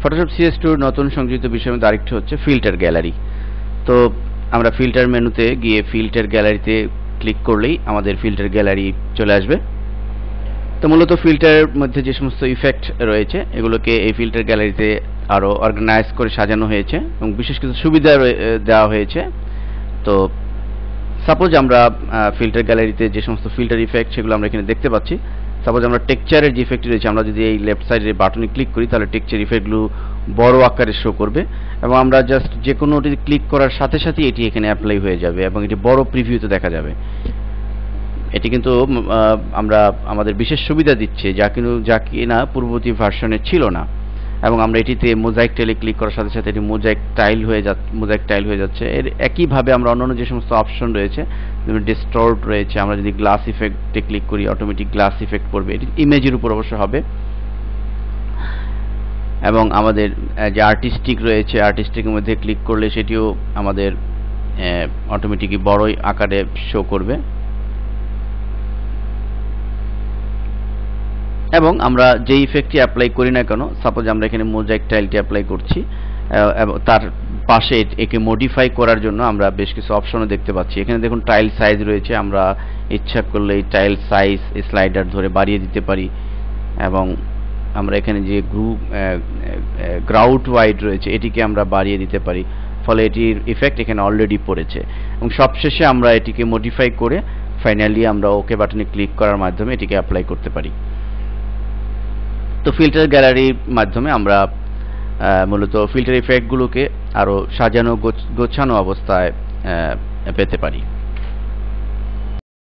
Photoshop CS2 নতুন সংযোজিত বিষয়ের মধ্যে আরেকটি হচ্ছে ফিল্টার গ্যালারি। তো আমরা ফিল্টার মেনুতে গিয়ে ফিল্টার গ্যালারিতে ক্লিক করলেই আমাদের ফিল্টার গ্যালারি চলে আসবে। তো মূলত ফিল্টারের মধ্যে যে সমস্ত ইফেক্ট রয়েছে এগুলোকে এই ফিল্টার গ্যালারিতে আরও অর্গানাইজ করে সাজানো হয়েছে এবং বিশেষ কিছু সুবিধা দেওয়া হয়েছে। তো সাপোজ আমরা ফিল্টার গ্যালারিতে যে সমস্ত ফিল্টার ইফেক্ট সেগুলো আমরা এখানে দেখতে পাচ্ছি। সাপোজ আমরা টেক্সচারের যে ইফেক্ট রয়েছে, আমরা যদি এই লেফট সাইডের বাটনে ক্লিক করি তাহলে টেক্সচার ইফেক্টগুলো বড় আকারে শো করবে এবং আমরা জাস্ট যে কোনোটি ক্লিক করার সাথে সাথে এটি এখানে অ্যাপ্লাই হয়ে যাবে এবং এটি বড় প্রিভিউতে দেখা যাবে। এটি কিন্তু আমরা আমাদের বিশেষ সুবিধা দিচ্ছে যা কিনা পূর্ববর্তী ভার্সনে ছিল না। এবং আমরা এটিতে মোজাইক টাইলে ক্লিক করার সাথে সাথে এটি মোজাইক টাইল হয়ে যাচ্ছে। এর একইভাবে আমরা অন্যান্য যে সমস্ত অপশন রয়েছে, যেমন ডিস্টর্ট রয়েছে, আমরা যদি গ্লাস ইফেক্টে ক্লিক করি অটোমেটিক গ্লাস ইফেক্ট পড়বে। এটি ইমেজের উপর অবশ্য হবে। এবং আমাদের যে আর্টিস্টিক রয়েছে, আর্টিস্টিকের মধ্যে ক্লিক করলে সেটিও আমাদের অটোমেটিকই বড় আকারে শো করবে। এবং আমরা যে ইফেক্টটি অ্যাপ্লাই করি না কেন, সাপোজ আমরা এখানে মোজাইক টাইলটি অ্যাপ্লাই করছি এবং তার পাশে একে মডিফাই করার জন্য আমরা বেশ কিছু অপশনও দেখতে পাচ্ছি। এখানে দেখুন টাইল সাইজ রয়েছে, আমরা ইচ্ছা করলে এই টাইল সাইজ স্লাইডার ধরে বাড়িয়ে দিতে পারি। এবং আমরা এখানে যে গ্রাউট ওয়াইড রয়েছে এটিকে আমরা বাড়িয়ে দিতে পারি, ফলে এটির ইফেক্ট এখানে অলরেডি পড়েছে। এবং সবশেষে আমরা এটিকে মডিফাই করে ফাইনালি আমরা ওকে বাটনে ক্লিক করার মাধ্যমে এটিকে অ্যাপ্লাই করতে পারি। তো ফিল্টার গ্যালারির মাধ্যমে আমরা মূলত ফিল্টার ইফেক্টগুলোকে আরও সাজানো গোছানো অবস্থায় পেতে পারি।